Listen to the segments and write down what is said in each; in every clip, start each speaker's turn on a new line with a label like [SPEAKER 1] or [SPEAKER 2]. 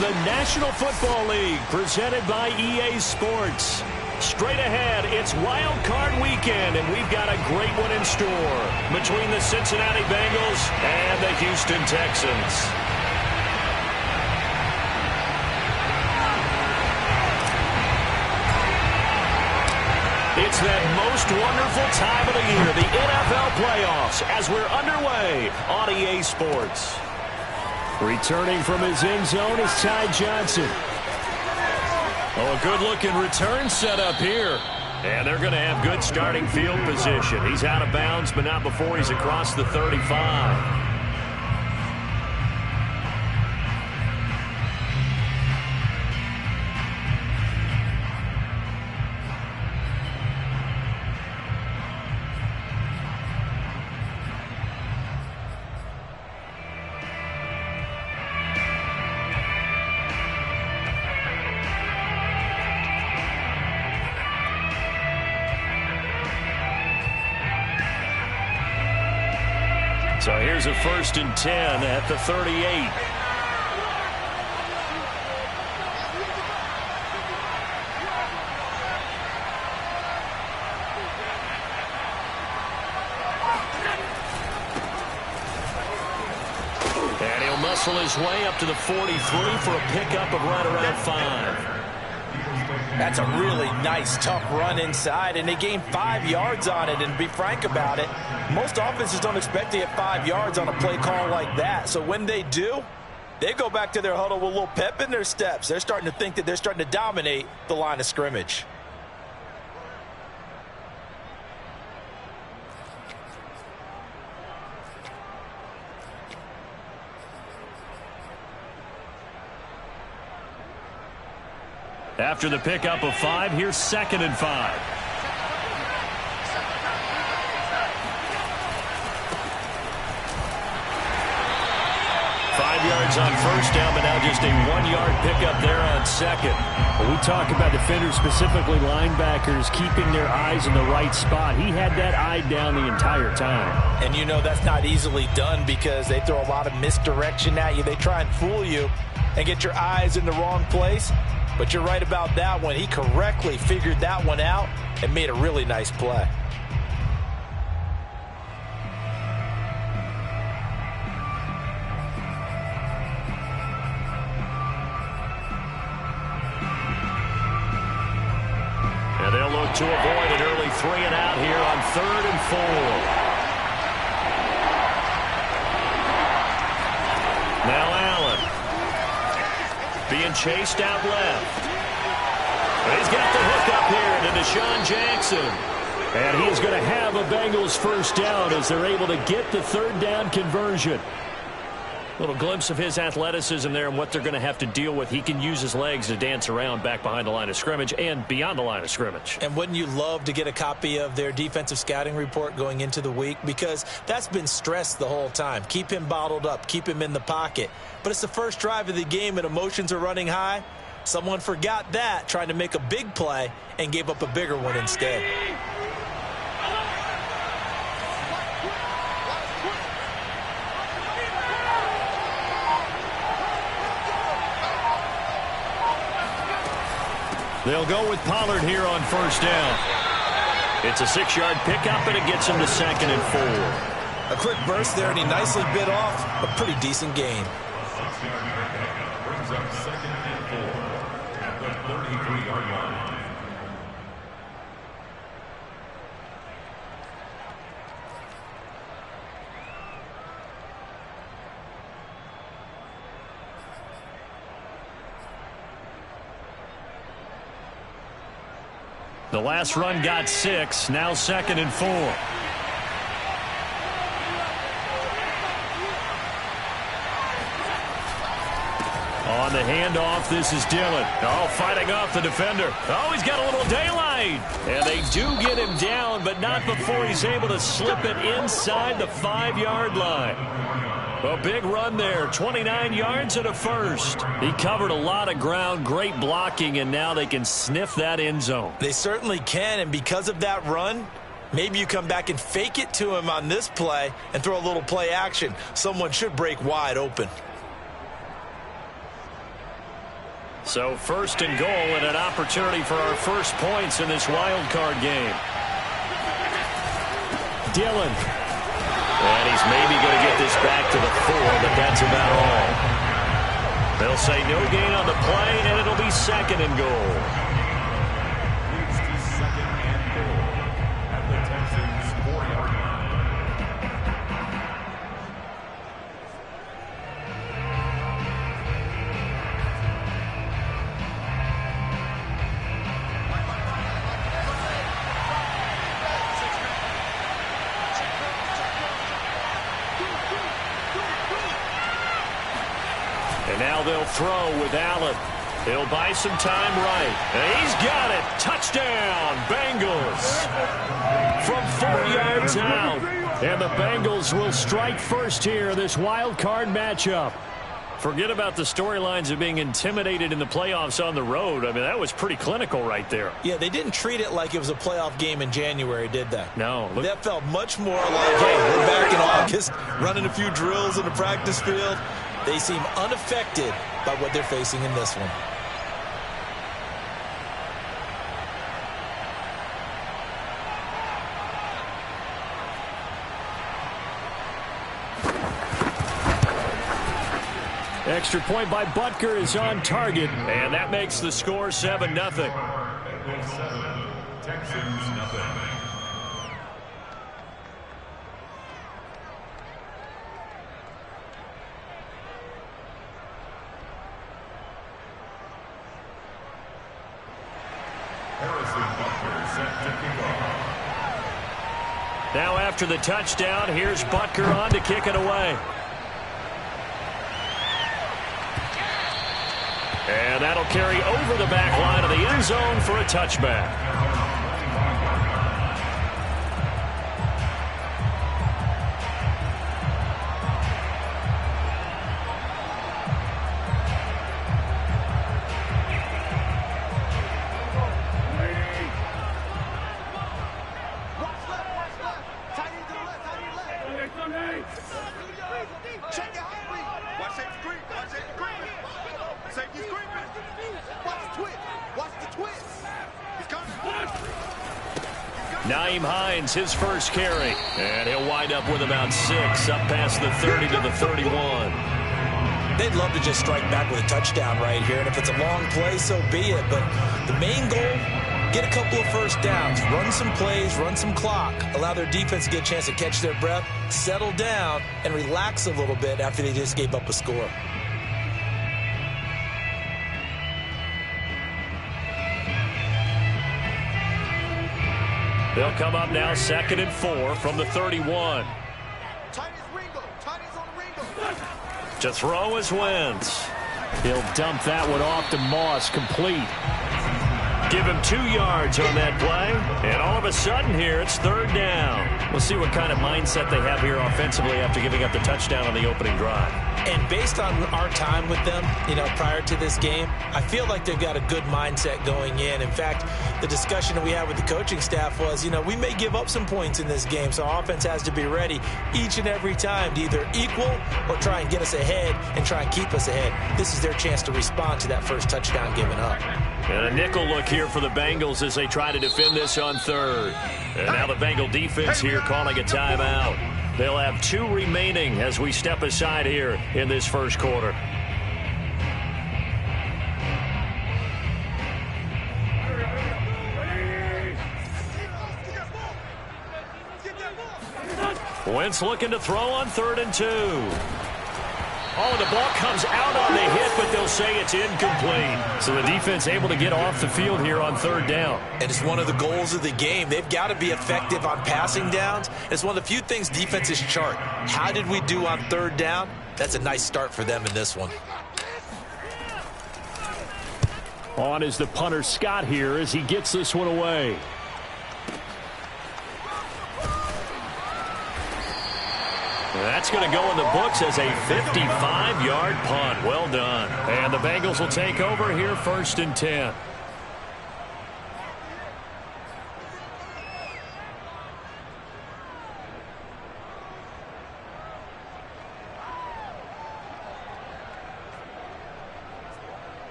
[SPEAKER 1] the National Football League, presented by EA Sports. Straight ahead, it's Wild Card Weekend, and we've got a great one in store between the Cincinnati Bengals and the Houston Texans. It's that most wonderful time of the year, the NFL playoffs, as we're underway on EA Sports. Returning from his end zone is Ty Johnson. Oh, a good-looking return set up here. And they're going to have good starting field position. He's out of bounds, but not before he's across the 35. So here's a 1st and 10 at the 38. And he'll muscle his way up to the 43 for a pickup of right around 5.
[SPEAKER 2] That's a really nice, tough run inside, and they gained 5 yards on it. And to be frank about it, most offenses don't expect to get 5 yards on a play call like that. So when they do, they go back to their huddle with a little pep in their steps. They're starting to think that they're starting to dominate the line of scrimmage.
[SPEAKER 1] After the pickup of 5, here's 2nd and 5. 5 yards on 1st down, but now just a 1-yard pickup there on 2nd.
[SPEAKER 3] When we talk about defenders, specifically linebackers, keeping their eyes in the right spot, he had that eye down the entire time.
[SPEAKER 2] And you know that's not easily done because they throw a lot of misdirection at you. They try and fool you and get your eyes in the wrong place. But you're right about that one. He correctly figured that one out and made a really nice play.
[SPEAKER 1] And they'll look to avoid an early 3 and out here on 3rd and 4. Now Allen. Being chased out left. And he's got the hook up here to Deshaun Jackson.
[SPEAKER 3] And he is going to have a Bengals 1st down as they're able to get the 3rd down conversion.
[SPEAKER 1] Little glimpse of his athleticism there and what they're going to have to deal with. He can use his legs to dance around back behind the line of scrimmage and beyond the line of scrimmage.
[SPEAKER 2] And wouldn't you love to get a copy of their defensive scouting report going into the week? Because that's been stressed the whole time. Keep him bottled up. Keep him in the pocket. But it's the first drive of the game and emotions are running high. Someone forgot that, trying to make a big play, and gave up a bigger one instead.
[SPEAKER 1] They'll go with Pollard here on 1st down. It's a 6-yard pickup, and it gets him to 2nd and 4.
[SPEAKER 2] A quick burst there, and he nicely bit off a pretty decent gain.
[SPEAKER 4] 6-yard pickup brings up 2nd and 4 at the 33-yard line.
[SPEAKER 1] The last run got 6, now 2nd and 4. On the handoff, this is Dillon. Oh, fighting off the defender. Oh, he's got a little daylight. And they do get him down, but not before he's able to slip it inside the 5-yard line. A big run there, 29 yards and a 1st. He covered a lot of ground, great blocking, and now they can sniff that end zone.
[SPEAKER 2] They certainly can, and because of that run, maybe you come back and fake it to him on this play and throw a little play action. Someone should break wide open.
[SPEAKER 3] So first and goal and an opportunity for our first points in this wild card game. Dillon.
[SPEAKER 1] And he's maybe going to get this back to the 4, but that's about all. They'll say no gain on the play, and it'll be second and goal.
[SPEAKER 4] It's the second and goal at the Texans' 40-yard line.
[SPEAKER 3] And now they'll throw with Allen. He'll buy some time right. And he's got it. Touchdown, Bengals. From 4 yards out. And the Bengals will strike first here in this wild card matchup. Forget about the storylines of being intimidated in the playoffs on the road. I mean, that was pretty clinical right there.
[SPEAKER 2] Yeah, they didn't treat it like it was a playoff game in January, did they?
[SPEAKER 3] No. Look.
[SPEAKER 2] That felt much more like, hey, we're back in August, running a few drills in the practice field. They seem unaffected by what they're facing in this one.
[SPEAKER 3] Extra point by Butker is on target, and that makes the score 7-0.
[SPEAKER 4] Texans nothing.
[SPEAKER 3] Now after the touchdown, here's Butker on to kick it away. And that'll carry over the back line of the end zone for a touchback. His first carry, and he'll wind up with about 6 up past the 30 to the 31.
[SPEAKER 2] They'd love to just strike back with a touchdown right here, and if it's a long play, so be it. But the main goal, get a couple of first downs, run some plays, run some clock, allow their defense to get a chance to catch their breath, settle down, and relax a little bit after they just gave up a score.
[SPEAKER 3] They'll come up now 2nd and 4 from the 31. To throw is Wentz. He'll dump that one off to Moss, complete. Give him 2 yards on that play, and all of a sudden here it's 3rd down. We'll see what kind of mindset they have here offensively after giving up the touchdown on the opening drive.
[SPEAKER 2] And based on our time with them, prior to this game, I feel like they've got a good mindset going in. In fact, the discussion that we had with the coaching staff was, we may give up some points in this game, so our offense has to be ready each and every time to either equal or try and get us ahead and try and keep us ahead. This is their chance to respond to that first touchdown given up.
[SPEAKER 3] And a nickel look here for the Bengals as they try to defend this on 3rd. And now the Bengal defense here calling a timeout. They'll have 2 remaining as we step aside here in this first quarter. Wentz looking to throw on 3rd and 2. Oh, the ball comes out on the hit, but they'll say it's incomplete. So the defense able to get off the field here on 3rd down.
[SPEAKER 2] And it's one of the goals of the game. They've got to be effective on passing downs. It's one of the few things defenses chart. How did we do on 3rd down? That's a nice start for them in this one.
[SPEAKER 3] On is the punter Scott here as he gets this one away. That's going to go in the books as a 55-yard punt. Well done. And the Bengals will take over here 1st and 10.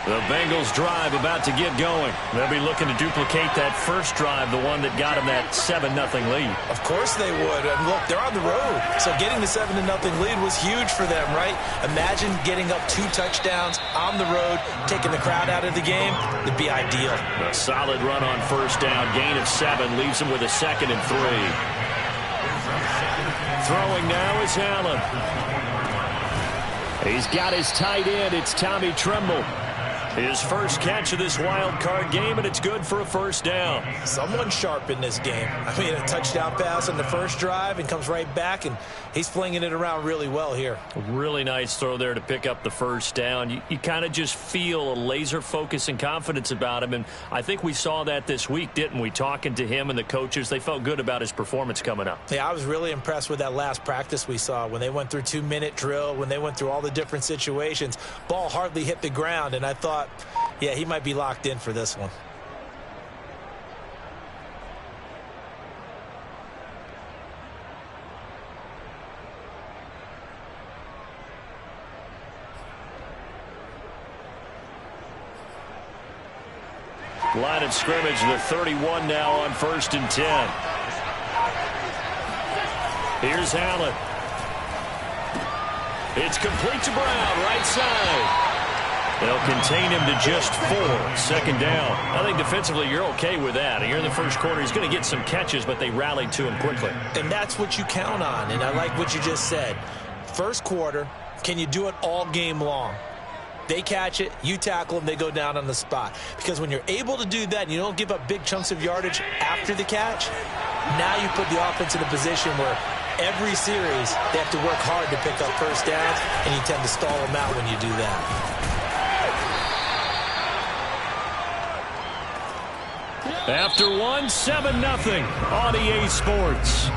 [SPEAKER 3] The Bengals drive about to get going. They'll be looking to duplicate that first drive, the one that got them that 7-0 lead.
[SPEAKER 2] Of course they would. And look, they're on the road. So getting the 7-0 lead was huge for them, right? Imagine getting up 2 touchdowns on the road, taking the crowd out of the game. It'd be ideal.
[SPEAKER 3] A solid run on first down. Gain of 7 leaves them with a 2nd and 3. Throwing now is Allen. He's got his tight end. It's Tommy Tremble. His first catch of this wild card game, and it's good for a first down.
[SPEAKER 2] Someone sharp in this game. I mean, a touchdown pass on the first drive and comes right back, and he's flinging it around really well here.
[SPEAKER 3] A really nice throw there to pick up the first down. You kind of just feel a laser focus and confidence about him, and I think we saw that this week, didn't we? Talking to him and the coaches, they felt good about his performance coming up.
[SPEAKER 2] Yeah, I was really impressed with that last practice we saw when they went through 2-minute drill, when they went through all the different situations. Ball hardly hit the ground, and I thought, yeah, he might be locked in for this one.
[SPEAKER 3] Line of scrimmage, the 31 now on 1st and 10. Here's Allen. It's complete to Brown, right side. They'll contain him to just 4. 2nd down. I think defensively you're okay with that. Here in the first quarter, he's going to get some catches, but they rallied to him quickly.
[SPEAKER 2] And that's what you count on, and I like what you just said. First quarter, can you do it all game long? They catch it, you tackle them, they go down on the spot. Because when you're able to do that and you don't give up big chunks of yardage after the catch, now you put the offense in a position where every series they have to work hard to pick up first downs, and you tend to stall them out when you do that.
[SPEAKER 3] After 1, 7-0 on EA Sports.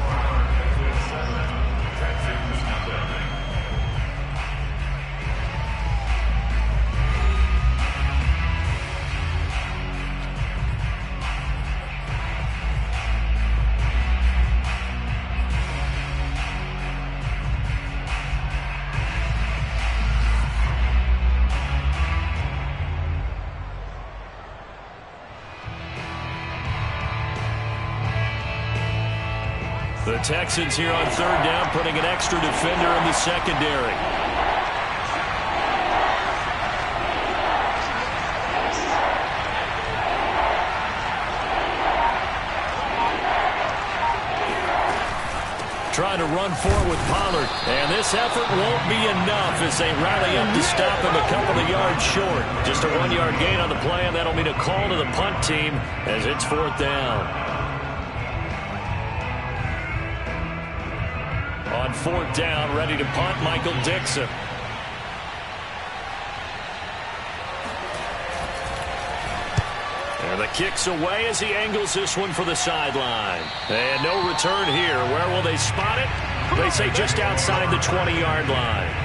[SPEAKER 3] The Texans here on 3rd down, putting an extra defender in the secondary. Trying to run forward with Pollard. And this effort won't be enough as they rally up to stop him a couple of yards short. Just a 1-yard gain on the play, and that'll mean a call to the punt team as it's 4th down. On 4th down, ready to punt, Michael Dixon. And the kick's away as he angles this one for the sideline. And no return here. Where will they spot it? They say just outside the 20-yard line.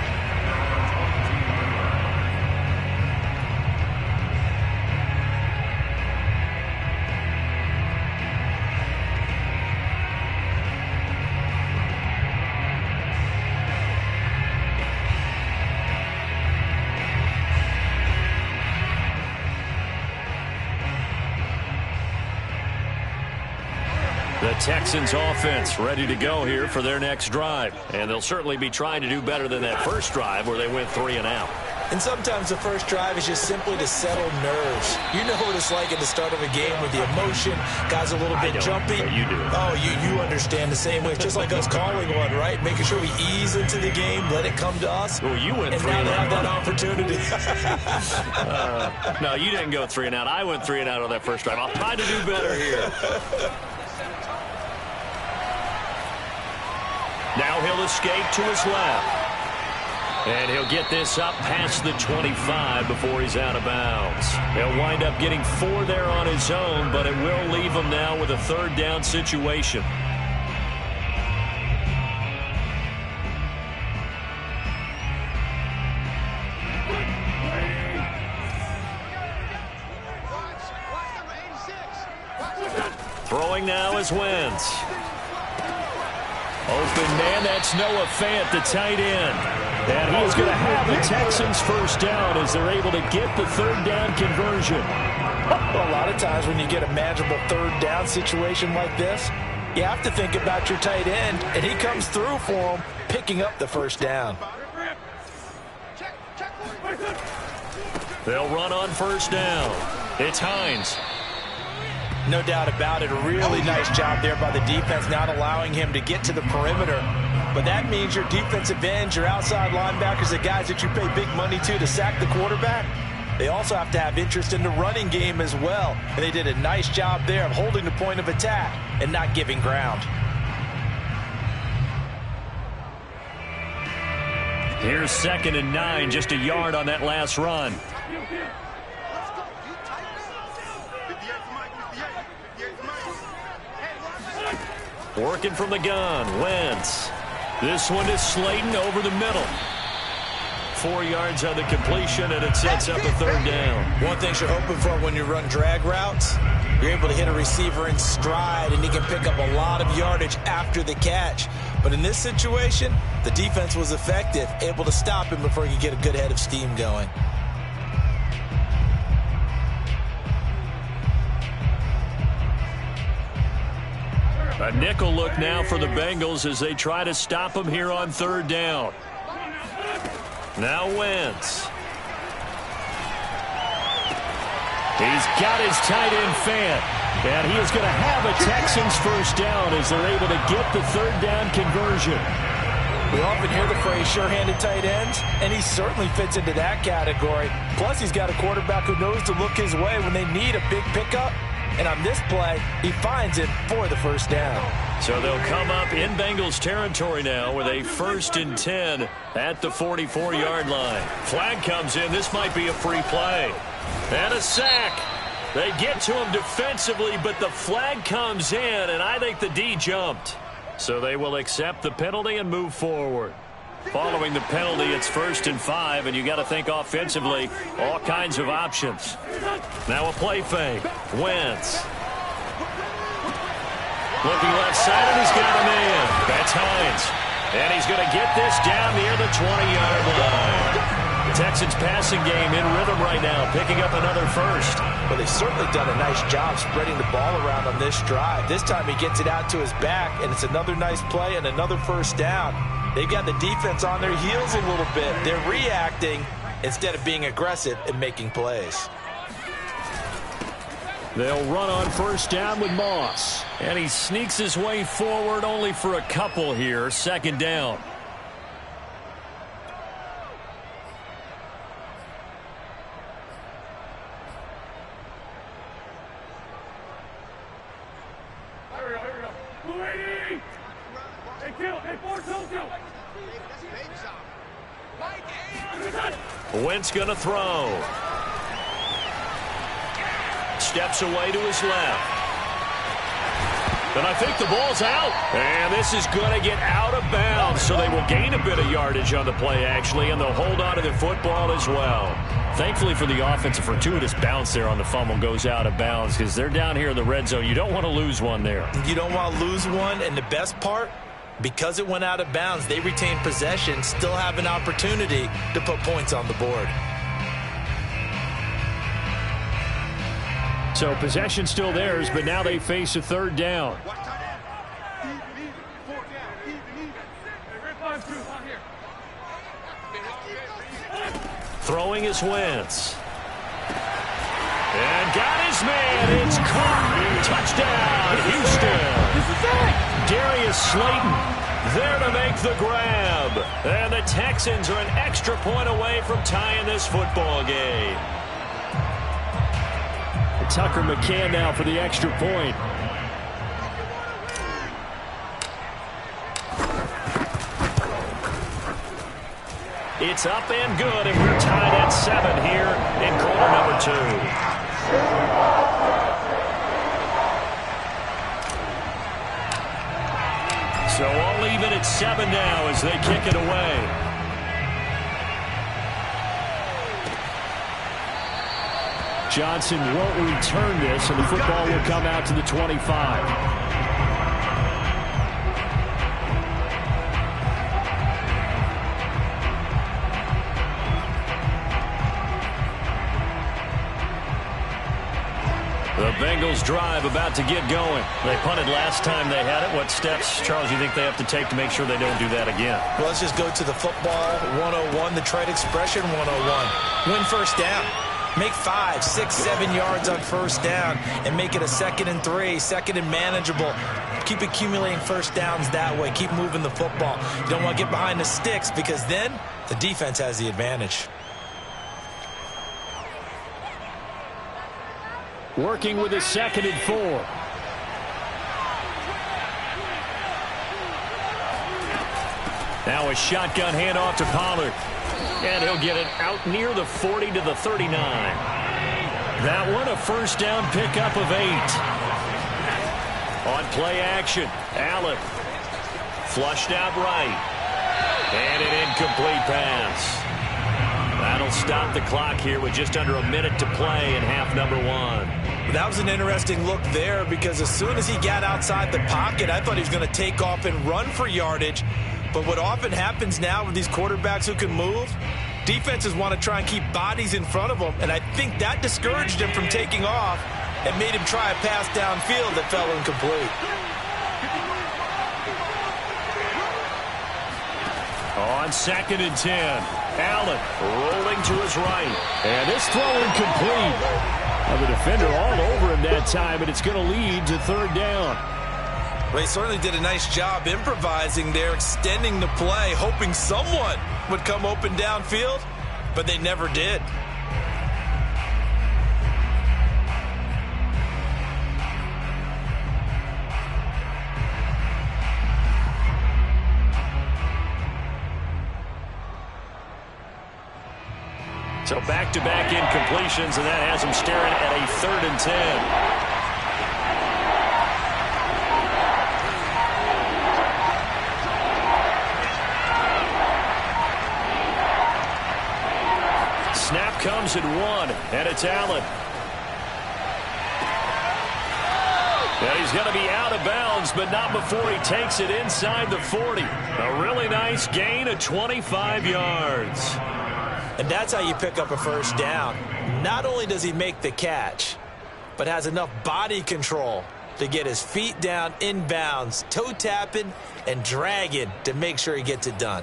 [SPEAKER 3] The Texans offense ready to go here for their next drive. And they'll certainly be trying to do better than that first drive where they went 3 and out.
[SPEAKER 2] And sometimes the first drive is just simply to settle nerves. You know what it's like at the start of a game with the emotion. Guys a little bit jumpy.
[SPEAKER 3] You do.
[SPEAKER 2] Oh, you understand the same way. It's just like us calling one, right? Making sure we ease into the game, let it come to us.
[SPEAKER 3] Well, you went 3
[SPEAKER 2] and
[SPEAKER 3] and
[SPEAKER 2] now
[SPEAKER 3] out.
[SPEAKER 2] they have that opportunity.
[SPEAKER 3] No, you didn't go 3 and out. I went 3 and out on that first drive. I'll try to do better here. Now he'll escape to his left. And he'll get this up past the 25 before he's out of bounds. He'll wind up getting 4 there on his own, but it will leave him now with a 3rd down situation. Throwing now is Wentz. Open man, that's Noah Fant, the tight end. And he is going to have the Texans first down as they're able to get the third down conversion.
[SPEAKER 2] Well, a lot of times when you get a manageable third down situation like this, you have to think about your tight end, and he comes through for him, picking up the first down.
[SPEAKER 3] They'll run on first down. It's Hines.
[SPEAKER 2] No doubt about it. A really nice job there by the defense, not allowing him to get to the perimeter. But that means your defensive ends, your outside linebackers, the guys that you pay big money to sack the quarterback, they also have to have interest in the running game as well. And they did a nice job there of holding the point of attack and not giving ground.
[SPEAKER 3] Here's 2nd and 9, just a yard on that last run. Working from the gun, Wentz. This one is Slayton over the middle. 4 yards on the completion, and it sets up a third down.
[SPEAKER 2] One thing you're hoping for when you run drag routes, you're able to hit a receiver in stride, and he can pick up a lot of yardage after the catch. But in this situation, the defense was effective, able to stop him before he could get a good head of steam going.
[SPEAKER 3] A nickel look now for the Bengals as they try to stop him here on third down. Now Wentz. He's got his tight end Fant, and he is going to have a Texans first down as they're able to get the third down conversion.
[SPEAKER 2] We often hear the phrase sure-handed tight ends, and he certainly fits into that category. Plus, he's got a quarterback who knows to look his way when they need a big pickup. And on this play, he finds it for the first down.
[SPEAKER 3] So they'll come up in Bengals territory now with a 1st and 10 at the 44-yard line. Flag comes in. This might be a free play. And a sack. They get to him defensively, but the flag comes in, and I think the D jumped. So they will accept the penalty and move forward. Following the penalty, it's 1st and 5, and you got to think offensively, all kinds of options. Now a play fake. Wentz. Looking left side, and he's got a man. That's Hines. And he's going to get this down near the 20-yard line. Texans passing game in rhythm right now, picking up another first.
[SPEAKER 2] Well, they've certainly done a nice job spreading the ball around on this drive. This time he gets it out to his back, and it's another nice play and another first down. They've got the defense on their heels a little bit. They're reacting instead of being aggressive and making plays.
[SPEAKER 3] They'll run on first down with Moss. And he sneaks his way forward only for a couple here. 2nd down. Wentz going to throw. Steps away to his left. And I think the ball's out. And this is going to get out of bounds. So they will gain a bit of yardage on the play, actually, and they'll hold on to the football as well. Thankfully for the offense, a fortuitous bounce there on the fumble goes out of bounds because they're down here in the red zone. You don't want to lose one there.
[SPEAKER 2] You don't want to lose one, and the best part, because it went out of bounds, they retain possession, still have an opportunity to put points on the board.
[SPEAKER 3] So possession still theirs, but now they face a third down. Throwing is Wentz. And got his man. It's caught. Touchdown, Houston.
[SPEAKER 2] This is it.
[SPEAKER 3] Darius Slayton there to make the grab. And the Texans are an extra point away from tying this football game. Tucker McCann now for the extra point. It's up and good, and we're tied at 7 here in quarter number 2. So all even at 7 now as they kick it away. Johnson won't return this, and the football will come out to the 25. Bengals drive about to get going. They punted last time they had it. What steps, Charles, you think they have to take to make sure they don't do that again?
[SPEAKER 2] Well, let's just go to the football 101, the trade expression 101. Win first down. Make 5, 6, 7 yards on first down and make it a 2nd and 3, 2nd and manageable. Keep accumulating first downs that way. Keep moving the football. You don't want to get behind the sticks because then the defense has the advantage.
[SPEAKER 3] Working with a 2nd and 4. Now a shotgun handoff to Pollard. And he'll get it out near the 40 to the 39. That one a first down pickup of 8. On play action, Allen. Flushed out right. And an incomplete pass. That'll stop the clock here with just under a minute to play in half number 1.
[SPEAKER 2] That was an interesting look there because as soon as he got outside the pocket, I thought he was going to take off and run for yardage. But what often happens now with these quarterbacks who can move, defenses want to try and keep bodies in front of them, and I think that discouraged him from taking off and made him try a pass downfield that fell incomplete.
[SPEAKER 3] On 2nd and 10, Allen rolling to his right, and this throw incomplete. Now the defender all over him that time, and it's going to lead to 3rd down.
[SPEAKER 2] Well, he certainly did a nice job improvising there, extending the play, hoping someone would come open downfield, but they never did.
[SPEAKER 3] So back-to-back incompletions, and that has him staring at a 3rd and 10. Snap comes at 1, and it's Allen. And he's going to be out of bounds, but not before he takes it inside the 40. A really nice gain of 25 yards.
[SPEAKER 2] And that's how you pick up a first down. Not only does he make the catch, but has enough body control to get his feet down inbounds, toe tapping and dragging to make sure he gets it done.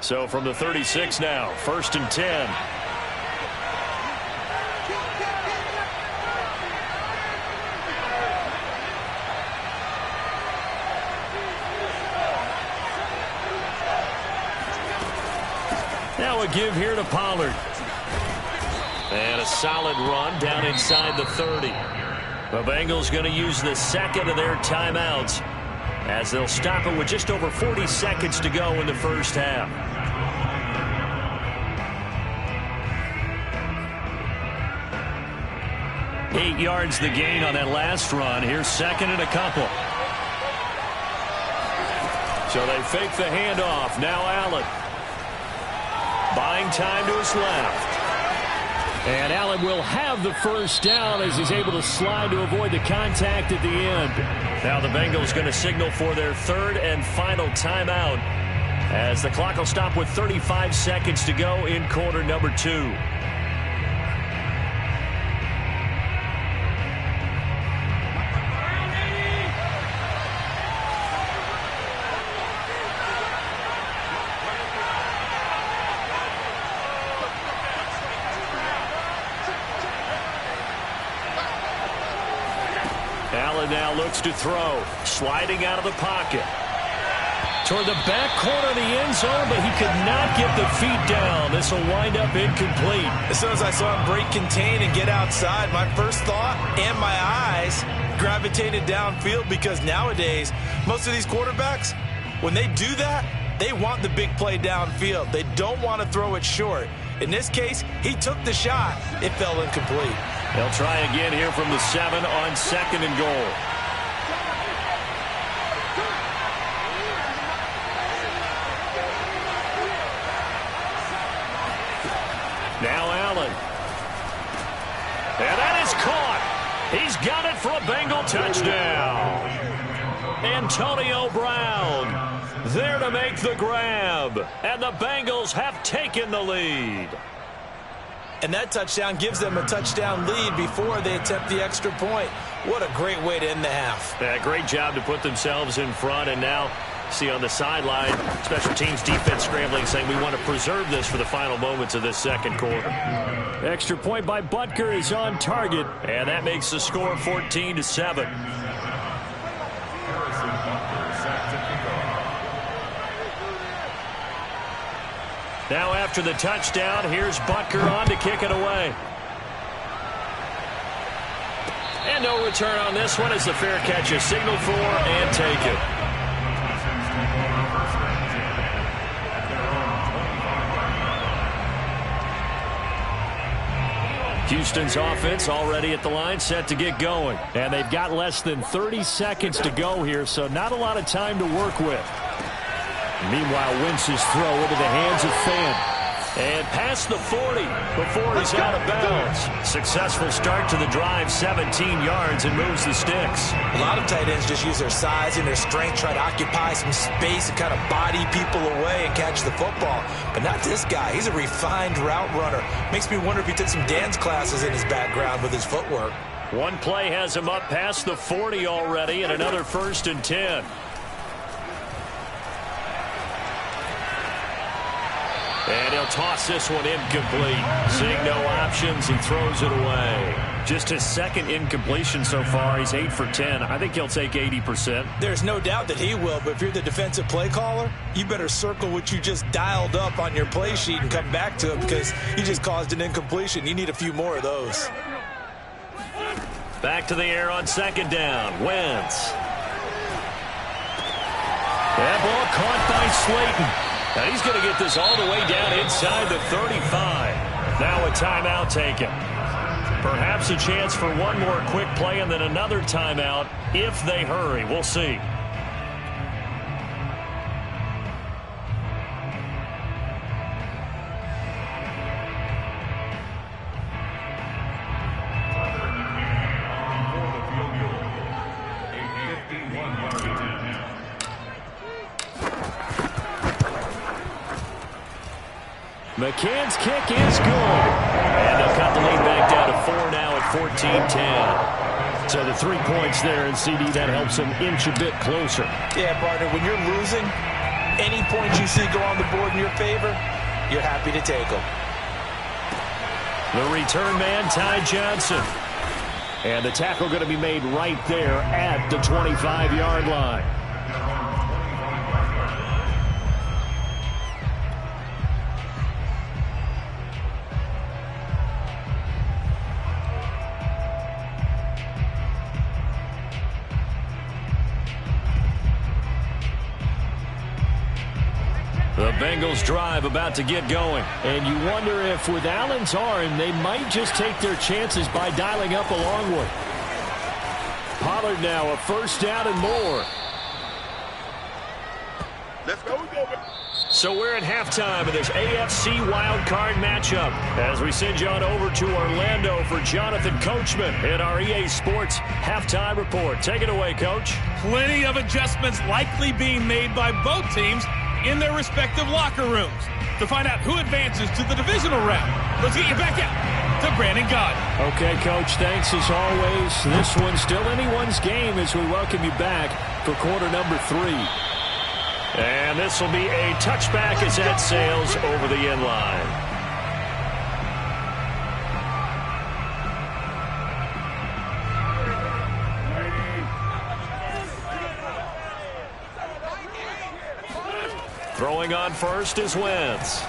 [SPEAKER 3] So from the 36 now, 1st and 10. Now a give here to Pollard. And a solid run down inside the 30. The Bengals going to use the 2nd of their timeouts as they'll stop it with just over 40 seconds to go in the first half. Eight yards the gain on that last run. Here's 2nd and a couple. So they fake the handoff. Now Allen. Buying time to his left. And Allen will have the first down as he's able to slide to avoid the contact at the end. Now the Bengals going to signal for their 3rd and final timeout as the clock will stop with 35 seconds to go in quarter number 2. Allen now looks to throw. Sliding out of the pocket. Toward the back corner of the end zone, but he could not get the feet down. This will wind up incomplete.
[SPEAKER 2] As soon as I saw him break contain and get outside, my first thought and my eyes gravitated downfield because nowadays, most of these quarterbacks, when they do that, they want the big play downfield. They don't want to throw it short. In this case, he took the shot. It fell incomplete.
[SPEAKER 3] They'll try again here from the 7 on 2nd and goal. Now Allen. And that is caught. He's got it for a Bengal touchdown. Antonio Brown there to make the grab. And the Bengals have taken the lead.
[SPEAKER 2] And that touchdown gives them a touchdown lead before they attempt the extra point. What a great way to end the half.
[SPEAKER 3] Yeah, great job to put themselves in front, and now see on the sideline, special teams defense scrambling, saying we want to preserve this for the final moments of this second quarter. Extra point by Butker is on target, and that makes the score 14-7. Now after the touchdown, here's Butker on to kick it away. And no return on this one as the fair catch is signaled for and taken. Houston's offense already at the line, set to get going. And they've got less than 30 seconds to go here, so not a lot of time to work with. Meanwhile, Wentz's throw into the hands of Fan. And past the 40 before he's out of bounds. Successful start to the drive, 17 yards, and moves the sticks.
[SPEAKER 2] A lot of tight ends just use their size and their strength, try to occupy some space and kind of body people away and catch the football. But not this guy. He's a refined route runner. Makes me wonder if he took some dance classes in his background with his footwork.
[SPEAKER 3] One play has him up past the 40 already, and another 1st and 10. And he'll toss this one incomplete. Seeing no options, he throws it away. Just his second incompletion so far. He's 8 for 10. I think he'll take 80%.
[SPEAKER 2] There's no doubt that he will, but if you're the defensive play caller, you better circle what you just dialed up on your play sheet and come back to it because you just caused an incompletion. You need a few more of those.
[SPEAKER 3] Back to the air on 2nd down. Wentz. That ball caught by Slayton. And he's going to get this all the way down inside the 35. Now a timeout taken. Perhaps a chance for one more quick play and then another timeout if they hurry. We'll see. McCann's kick is good. And they'll cut the lead back down to 4 now at 14-10. So the 3 points there, and CD, that helps them inch a bit closer.
[SPEAKER 2] Yeah, partner, when you're losing, any points you see go on the board in your favor, you're happy to take them.
[SPEAKER 3] The return man, Ty Johnson. And the tackle going to be made right there at the 25-yard line. The Bengals drive about to get going. And you wonder if with Allen's arm, they might just take their chances by dialing up a long one. Pollard now, a 1st down and more.
[SPEAKER 5] Let's go.
[SPEAKER 3] So we're at halftime of this AFC wildcard matchup as we send you on over to Orlando for Jonathan Coachman in our EA Sports halftime report. Take it away, Coach.
[SPEAKER 6] Plenty of adjustments likely being made by both teams in their respective locker rooms. To find out who advances to the divisional round, let's get you back out to Brandon God.
[SPEAKER 3] Okay, Coach, thanks as always. This one's still anyone's game as we welcome you back for quarter number 3. And this will be a touchback as that sails over the end line. Throwing on first is Wentz.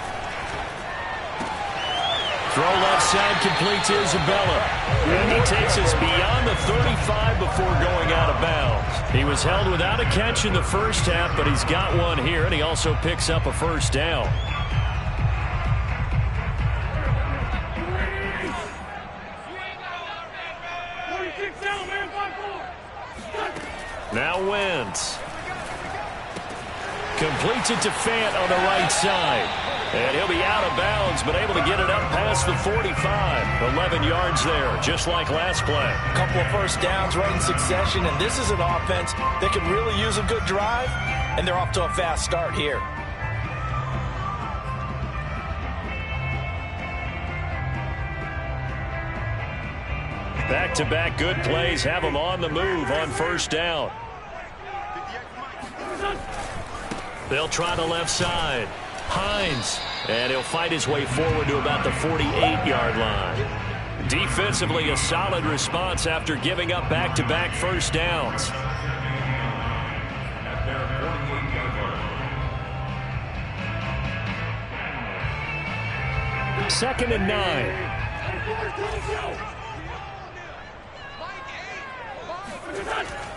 [SPEAKER 3] Throw left side complete to Isabella. And he takes us beyond the 35 before going out of bounds. He was held without a catch in the first half, but he's got one here, and he also picks up a 1st down. Now Wentz. Completes it to Fant on the right side. And he'll be out of bounds, but able to get it up past the 45. 11 yards there, just like last play.
[SPEAKER 2] A couple of 1st downs right in succession, and this is an offense that could really use a good drive, and they're off to a fast start here.
[SPEAKER 3] Back-to-back good plays have him on the move on first down. They'll try the left side. Hines. And he'll fight his way forward to about the 48-yard line. Defensively, a solid response after giving up back-to-back first downs. Second and 9.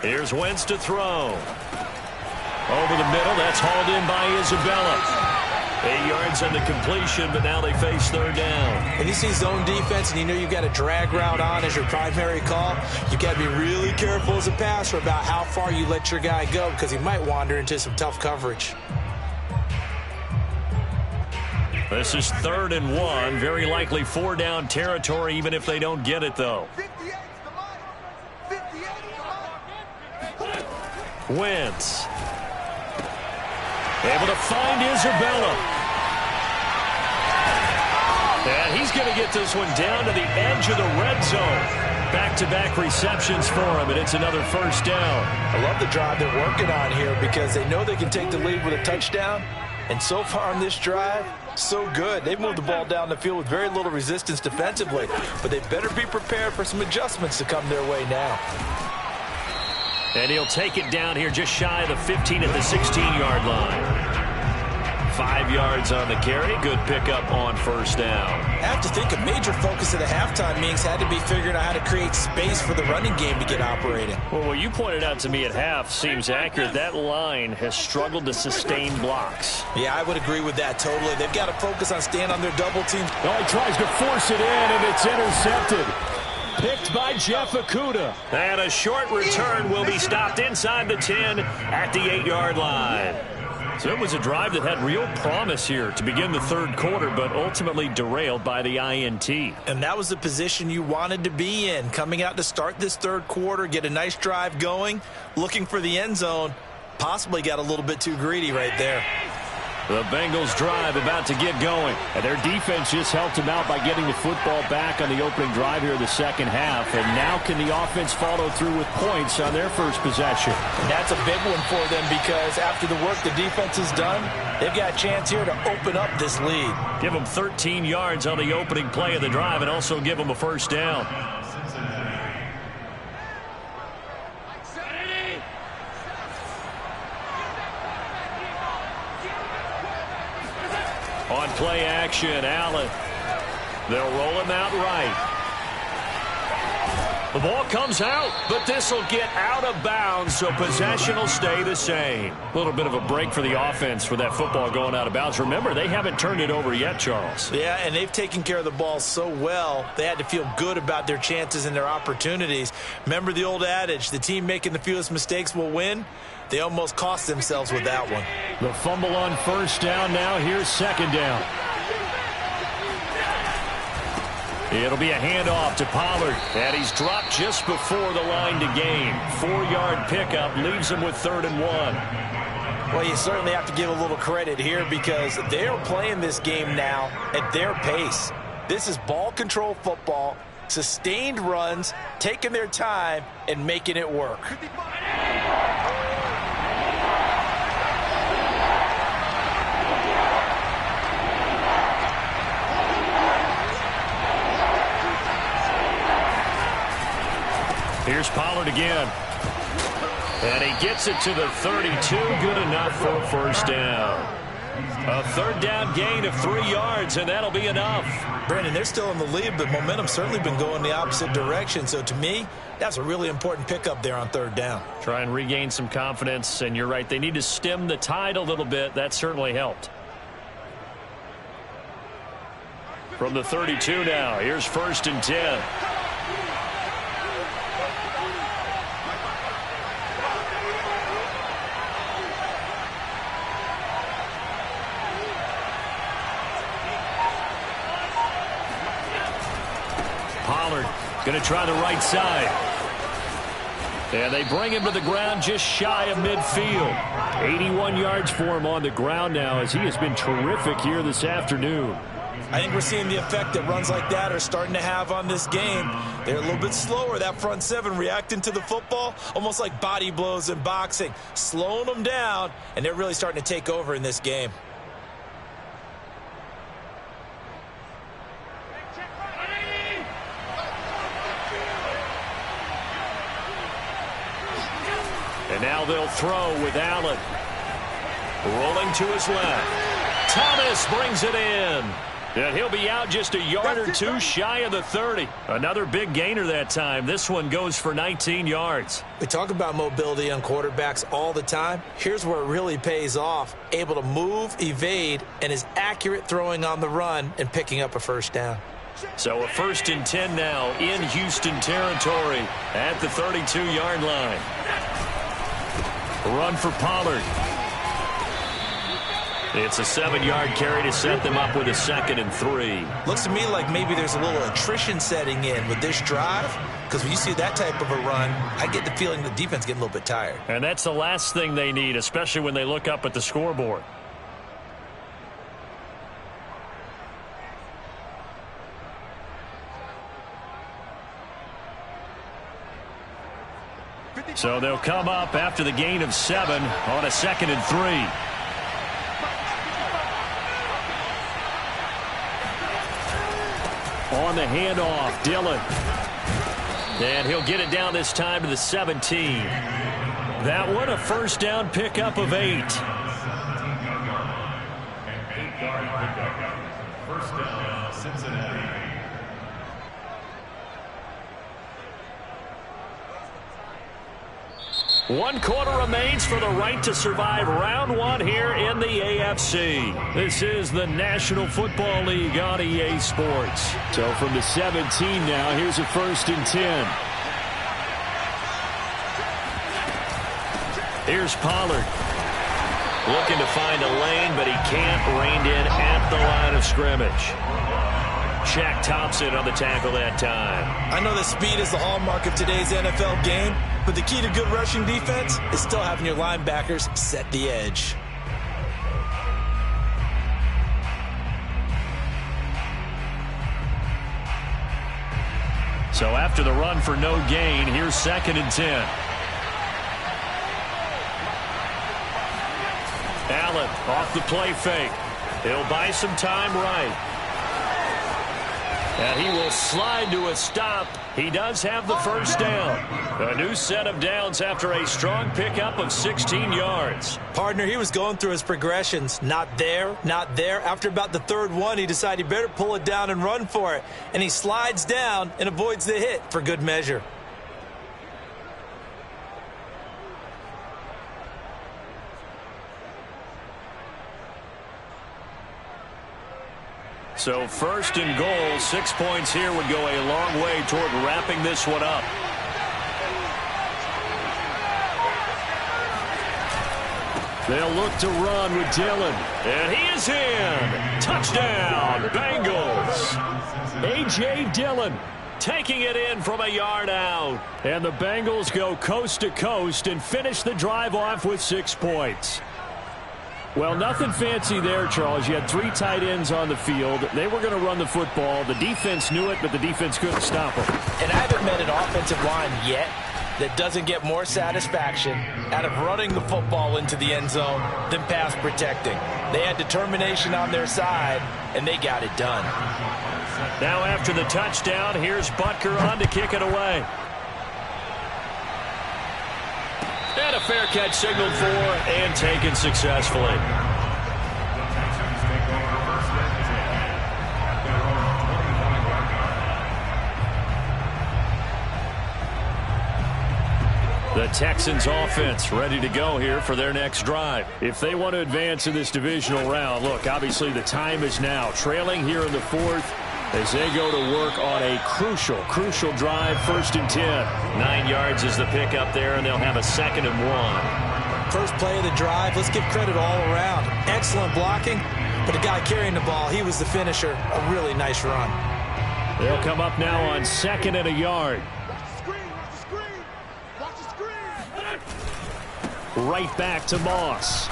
[SPEAKER 3] Here's Wentz to throw. Over the middle, that's hauled in by Isabella. 8 yards on the completion, but now they face third down.
[SPEAKER 2] And you see zone defense, and you know you've got a drag route on as your primary call. You've got to be really careful as a passer about how far you let your guy go, because he might wander into some tough coverage.
[SPEAKER 3] This is 3rd and 1. Very likely 4-down territory, even if they don't get it, though. Wentz. Able to find Isabella. And he's going to get this one down to the edge of the red zone. Back-to-back receptions for him, and it's another first down.
[SPEAKER 2] I love the drive they're working on here because they know they can take the lead with a touchdown. And so far on this drive, so good. They've moved the ball down the field with very little resistance defensively. But they better be prepared for some adjustments to come their way now.
[SPEAKER 3] And he'll take it down here just shy of the 15 at the 16-yard line. 5 yards on the carry. Good pickup on first down.
[SPEAKER 2] I have to think a major focus of the halftime meetings had to be figuring out how to create space for the running game to get operating.
[SPEAKER 3] Well, what you pointed out to me at half seems accurate. That line has struggled to sustain blocks.
[SPEAKER 2] Yeah, I would agree with that totally. They've got to focus on staying on their double team.
[SPEAKER 3] Oh, he tries to force it in, and it's intercepted. Picked by Jeff Okudah. And a short return will be stopped inside the 10 at the 8-yard line. So it was a drive that had real promise here to begin the third quarter, but ultimately derailed by the INT.
[SPEAKER 2] And that was the position you wanted to be in. Coming out to start this third quarter, get a nice drive going, looking for the end zone. Possibly got a little bit too greedy right there.
[SPEAKER 3] The Bengals drive about to get going. And their defense just helped them out by getting the football back on the opening drive here in the second half. And now can the offense follow through with points on their first possession?
[SPEAKER 2] And that's a big one for them because after the work the defense has done, they've got a chance here to open up this lead.
[SPEAKER 3] Give them 13 yards on the opening play of the drive and also give them a first down. On play action, Allen. They'll roll him out right. The ball comes out, but this will get out of bounds, so possession will stay the same. A little bit of a break for the offense for that football going out of bounds. Remember, they haven't turned it over yet, Charles.
[SPEAKER 2] Yeah, and they've taken care of the ball so well, they had to feel good about their chances and their opportunities. Remember the old adage, the team making the fewest mistakes will win? They almost cost themselves with that one.
[SPEAKER 3] The fumble on first down now. Here's second down. It'll be a handoff to Pollard, and he's dropped just before the line to gain. 4-yard pickup leaves him with 3rd and 1.
[SPEAKER 2] Well, you certainly have to give a little credit here because they're playing this game now at their pace. This is ball control football, sustained runs, taking their time, and making it work.
[SPEAKER 3] Here's Pollard again. And he gets it to the 32. Good enough for a first down. A third down gain of 3 yards, and that'll be enough.
[SPEAKER 2] Brandon, they're still in the lead, but momentum's certainly been going the opposite direction. So to me, that's a really important pickup there on third down.
[SPEAKER 3] Try and regain some confidence, and you're right. They need to stem the tide a little bit. That certainly helped. From the 32 now, here's 1st and 10. Pollard going to try the right side. And they bring him to the ground just shy of midfield. 81 yards for him on the ground now as he has been terrific here this afternoon.
[SPEAKER 2] I think we're seeing the effect that runs like that are starting to have on this game. They're a little bit slower, that front seven, reacting to the football, almost like body blows in boxing, slowing them down, and they're really starting to take over in this game.
[SPEAKER 3] And now they'll throw with Allen. Rolling to his left. Thomas brings it in. And he'll be out just a yard or two shy of the 30. Another big gainer that time. This one goes for 19 yards.
[SPEAKER 2] We talk about mobility on quarterbacks all the time. Here's where it really pays off. Able to move, evade, and is accurate throwing on the run and picking up a first down.
[SPEAKER 3] So a 1st and 10 now in Houston territory at the 32-yard line. Run for Pollard. It's a 7-yard carry to set them up with a 2nd and 3.
[SPEAKER 2] Looks to me like maybe there's a little attrition setting in with this drive, because when you see that type of a run, I get the feeling the defense getting a little bit tired.
[SPEAKER 3] And that's the last thing they need, especially when they look up at the scoreboard. So they'll come up after the gain of 7 on a 2nd and 3. On the handoff, Dillon. And he'll get it down this time to the 17. That one a first down pickup of 8.
[SPEAKER 4] First down, Cincinnati.
[SPEAKER 3] One quarter remains for the right to survive round 1 here in the AFC. This is the National Football League on EA Sports. So from the 17 now, here's a 1st and 10. Here's Pollard. Looking to find a lane, but he can't. Reined in at the line of scrimmage. Shaq Thompson on the tackle that time.
[SPEAKER 2] I know that speed is the hallmark of today's NFL game, but the key to good rushing defense is still having your linebackers set the edge.
[SPEAKER 3] So after the run for no gain, here's 2nd and 10. Allen off the play fake. He'll buy some time right. And he will slide to a stop. He does have the first down. A new set of downs after a strong pickup of 16 yards.
[SPEAKER 2] Partner, he was going through his progressions. Not there, not there. After about the 3rd one, he decided he better pull it down and run for it. And he slides down and avoids the hit for good measure.
[SPEAKER 3] So 1st and goal, 6 points here would go a long way toward wrapping this one up. They'll look to run with Dillon. And he is in. Touchdown, Bengals. A.J. Dillon taking it in from a yard out. And the Bengals go coast to coast and finish the drive off with 6 points. Well, nothing fancy there, Charles. You had 3 tight ends on the field. They were going to run the football. The defense knew it, but the defense couldn't stop them.
[SPEAKER 2] And I haven't met an offensive line yet that doesn't get more satisfaction out of running the football into the end zone than pass protecting. They had determination on their side, and they got it done.
[SPEAKER 3] Now after the touchdown, here's Butker on to kick it away. And a fair catch signaled for and taken successfully. The Texans offense ready to go here for their next drive. If they want to advance in this divisional round, look, obviously the time is now. Trailing here in the 4th as they go to work on a crucial drive, 1st and 10. 9 yards is the pickup there, and they'll have a 2nd and 1.
[SPEAKER 2] First play of the drive, let's give credit all around. Excellent blocking, but the guy carrying the ball, he was the finisher. A really nice run.
[SPEAKER 3] They'll come up now on 2nd and a yard.
[SPEAKER 1] right back to Moss.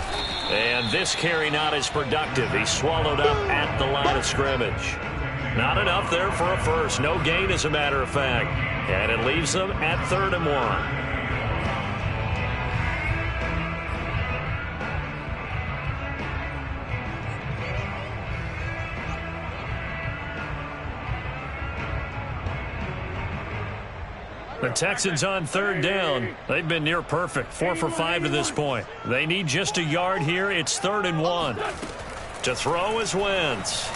[SPEAKER 1] And this carry not as productive. He's swallowed up at the line of scrimmage. Not enough there for a first. No gain, as a matter of fact. And it leaves them at 3rd and 1. The Texans on 3rd down. They've been near perfect. 4 for 5 to this point. They need just a yard here. It's 3rd and 1. To throw is Wentz.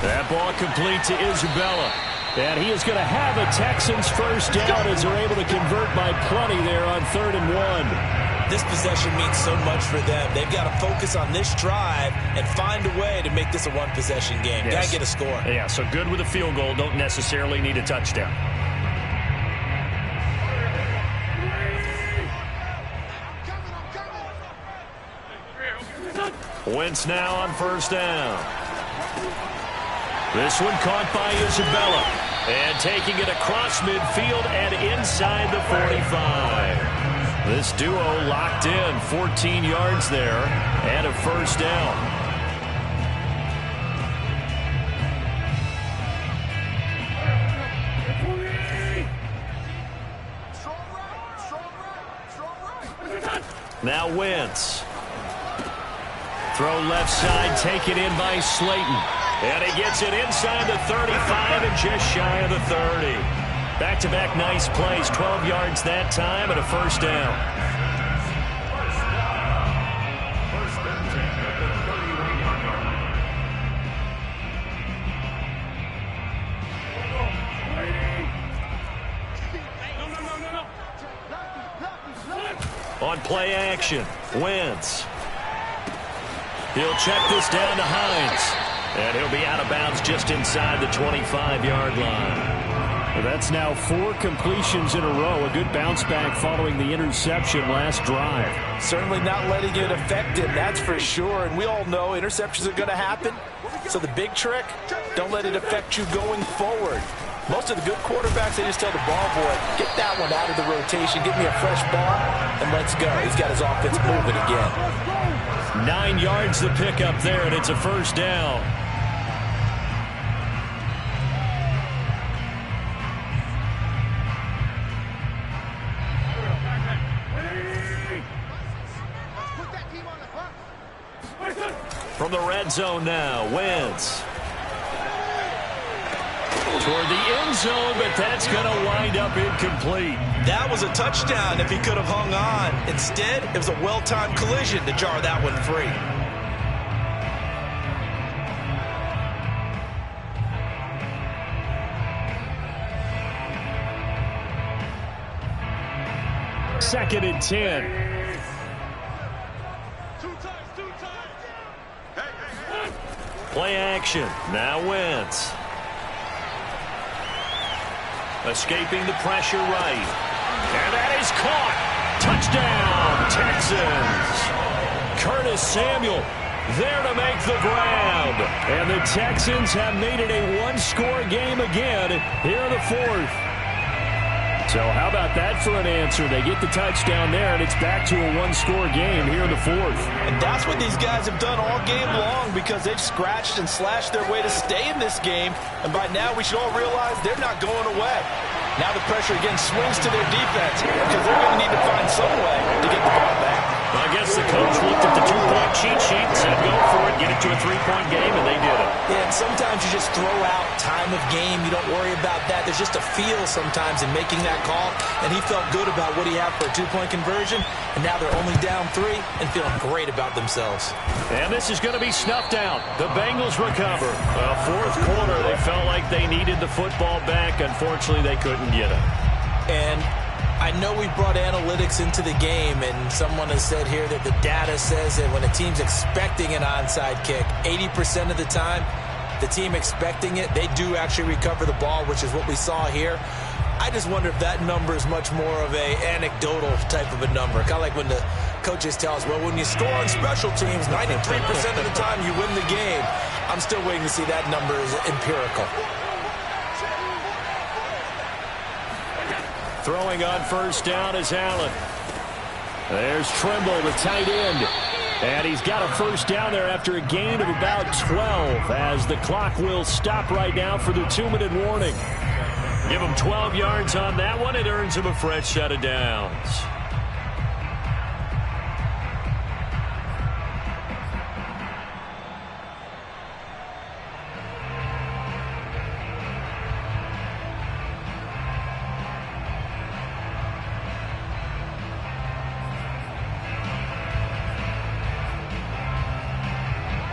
[SPEAKER 1] That ball complete to Isabella. And he is going to have a Texans first down as they're able to convert by plenty there on 3rd and 1.
[SPEAKER 2] This possession means so much for them. They've got to focus on this drive and find a way to make this a one-possession game.
[SPEAKER 1] Yes.
[SPEAKER 2] Got to get a score.
[SPEAKER 1] Yeah, so good with a field goal. Don't necessarily need a touchdown. Wentz now on first down. This one caught by Isabella. And taking it across midfield and inside the 45. This duo locked in. 14 yards there and a first down. Now Wentz. Throw left side, taken in by Slayton. And he gets it inside the 35 and just shy of the 30. Back-to-back nice plays, 12 yards that time and a first down. On play action, Wentz. He'll check this down to Hines. And he'll be out of bounds just inside the 25-yard line. That's now 4 completions in a row. A good bounce back following the interception last drive.
[SPEAKER 2] Certainly not letting it affect him, that's for sure. And we all know interceptions are going to happen. So the big trick, don't let it affect you going forward. Most of the good quarterbacks, they just tell the ball boy, get that one out of the rotation, give me a fresh ball, and let's go. He's got his offense moving again.
[SPEAKER 1] 9 yards to pick up there, and it's a first down. From the red zone now, Wentz. Toward the end zone, but that's going to wind up incomplete.
[SPEAKER 2] That was a touchdown if he could have hung on. Instead, it was a well-timed collision to jar that one free.
[SPEAKER 1] Second and 10. Play action. Now Wentz. Escaping the pressure right. And that is caught. Touchdown, Texans. Curtis Samuel there to make the grab. And the Texans have made it a one-score game again here in the 4th. So how about that for an answer? They get the touchdown there, and it's back to a one-score game here in the 4th.
[SPEAKER 2] And that's what these guys have done all game long because they've scratched and slashed their way to stay in this game. And by now, we should all realize they're not going away. Now the pressure again swings to their defense because they're going to need to find some way to get the ball back.
[SPEAKER 1] I guess the coach looked at the 2-point cheat sheet and said, go for it, get it to a 3-point game, and they did it.
[SPEAKER 2] Yeah, and sometimes you just throw out time of game. You don't worry about that. There's just a feel sometimes in making that call, and he felt good about what he had for a 2-point conversion, and now they're only down 3 and feeling great about themselves.
[SPEAKER 1] And this is going to be snuffed out. The Bengals recover. Fourth quarter, they felt like they needed the football back. Unfortunately, they couldn't get it.
[SPEAKER 2] And I know we brought analytics into the game, and someone has said here that the data says that when a team's expecting an onside kick, 80% of the time, the team expecting it, they do actually recover the ball, which is what we saw here. I just wonder if that number is much more of a anecdotal type of a number. Kind of like when the coaches tell us, well, when you score on special teams, 93% of the time you win the game. I'm still waiting to see that number is empirical.
[SPEAKER 1] Throwing on first down is Allen.
[SPEAKER 3] There's Trimble, the tight end. And he's got a first down there after a gain of about 12 as the clock will stop right now for the 2-minute warning. Give him 12 yards on that one. It earns him a fresh set of downs.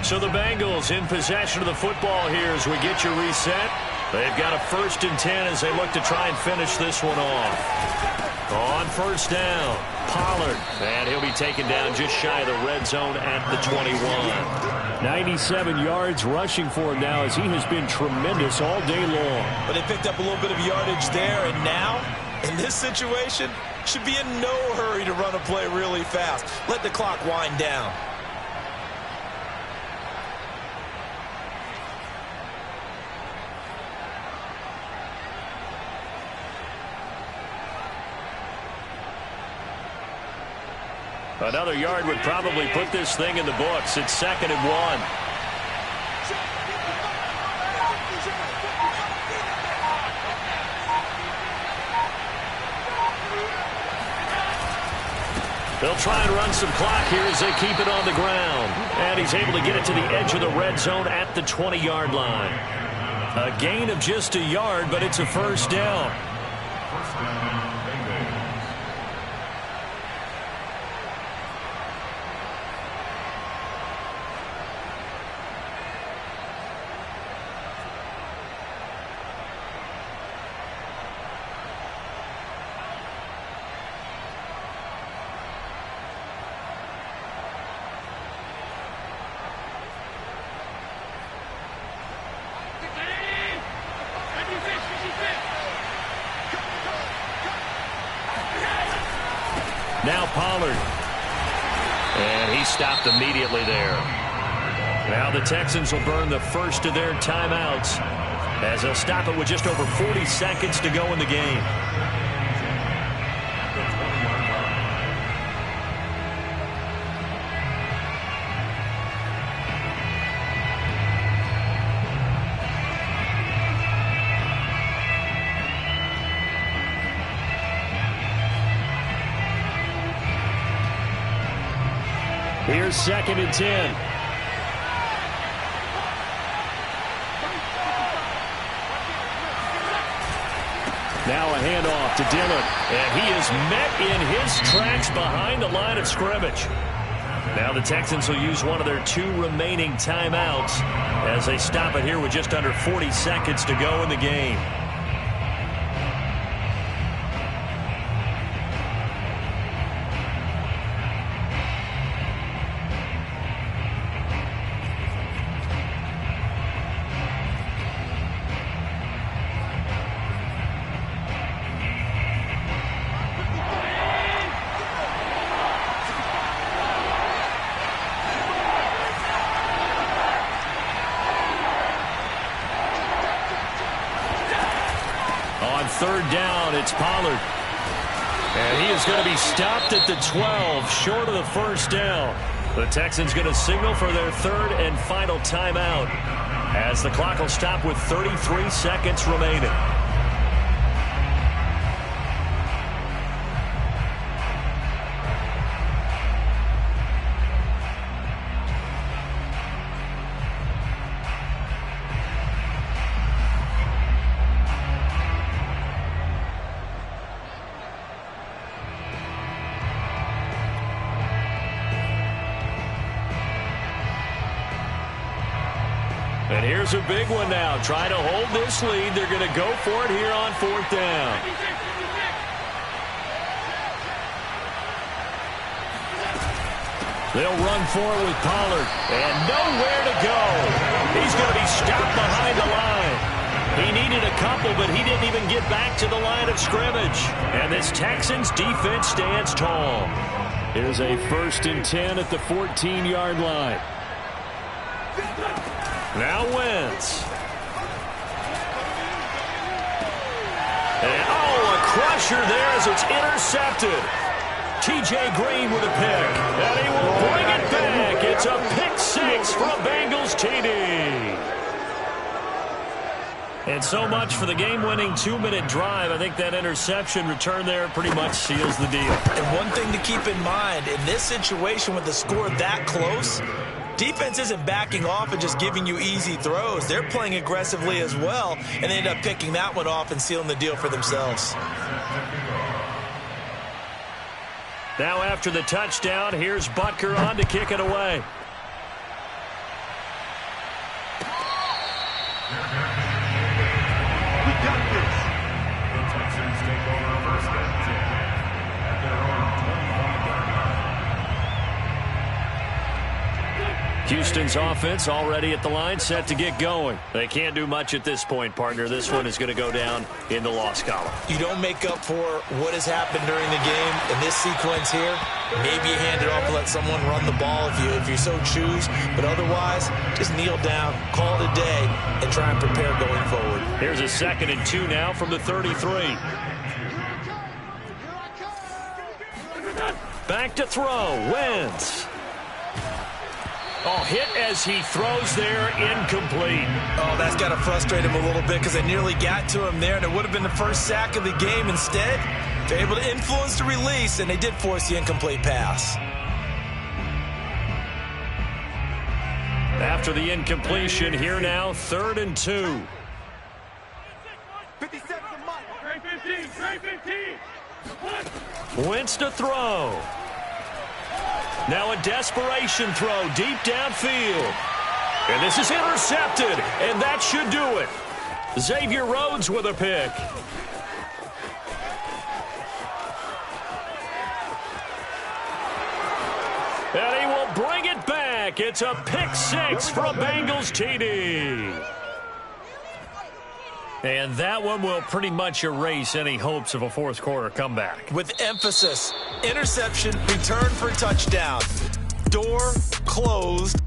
[SPEAKER 3] So the Bengals in possession of the football here as we get you reset. They've got a 1st and 10 as they look to try and finish this one off. On first down, Pollard. And he'll be taken down just shy of the red zone at the 21. 97 yards rushing for him now as he has been tremendous all day long.
[SPEAKER 2] But they picked up a little bit of yardage there, and now, in this situation, should be in no hurry to run a play really fast. Let the clock wind down.
[SPEAKER 3] Another yard would probably put this thing in the books. It's 2nd and 1. They'll try and run some clock here as they keep it on the ground. And he's able to get it to the edge of the red zone at the 20-yard line. A gain of just a yard, but it's a first down.
[SPEAKER 4] First down, Bengals.
[SPEAKER 3] Now Pollard. And he stopped immediately there. Now the Texans will burn the first of their timeouts as they'll stop it with just over 40 seconds to go in the game. Here's 2nd and 10. Now a handoff to Dillon. And he is met in his tracks behind the line of scrimmage. Now the Texans will use one of their 2 remaining timeouts as they stop it here with just under 40 seconds to go in the game. Third down, it's Pollard. And he is going to be stopped at the 12, short of the first down. The Texans going to signal for their 3rd and final timeout as the clock will stop with 33 seconds remaining. And here's a big one now. Trying to hold this lead. They're going to go for it here on 4th down. They'll run for it with Pollard. And nowhere to go. He's going to be stopped behind the line. He needed a couple, but he didn't even get back to the line of scrimmage. And this Texans defense stands tall. Here's a 1st and 10 at the 14-yard line. Now Wentz. And, a crusher there as it's intercepted.
[SPEAKER 1] T.J. Green with a pick. And he will bring it back. It's a pick six for a Bengals TD. And so much for the game-winning 2-minute drive. I think that interception return there pretty much seals the deal.
[SPEAKER 2] And one thing to keep in mind, in this situation with the score that close, defense isn't backing off and just giving you easy throws. They're playing aggressively as well, and they end up picking that one off and sealing the deal for themselves.
[SPEAKER 1] Now after the touchdown, here's Butker on to kick it away. Houston's offense already at the line, set to get going. They can't do much at this point, partner. This one is going to go down in the loss column.
[SPEAKER 2] You don't make up for what has happened during the game in this sequence here. Maybe you hand it off and let someone run the ball if you so choose. But otherwise, just kneel down, call it a day, and try and prepare going forward.
[SPEAKER 1] Here's a 2nd and 2 now from the 33. Back to throw. Wentz. Oh, hit as he throws there, incomplete.
[SPEAKER 2] Oh, that's got to frustrate him a little bit because they nearly got to him there, and it would have been the first sack of the game. Instead, they're able to influence the release, and they did force the incomplete pass.
[SPEAKER 1] After the incompletion, here now, 3rd and 2.
[SPEAKER 6] 57 to Mike. Trey 15.
[SPEAKER 1] Wentz to throw. Now a desperation throw deep downfield. And this is intercepted, and that should do it. Xavier Rhodes with a pick. And he will bring it back. It's a pick six for a Bengals TD. And that one will pretty much erase any hopes of a fourth quarter comeback.
[SPEAKER 2] With emphasis, interception, return for touchdown. Door closed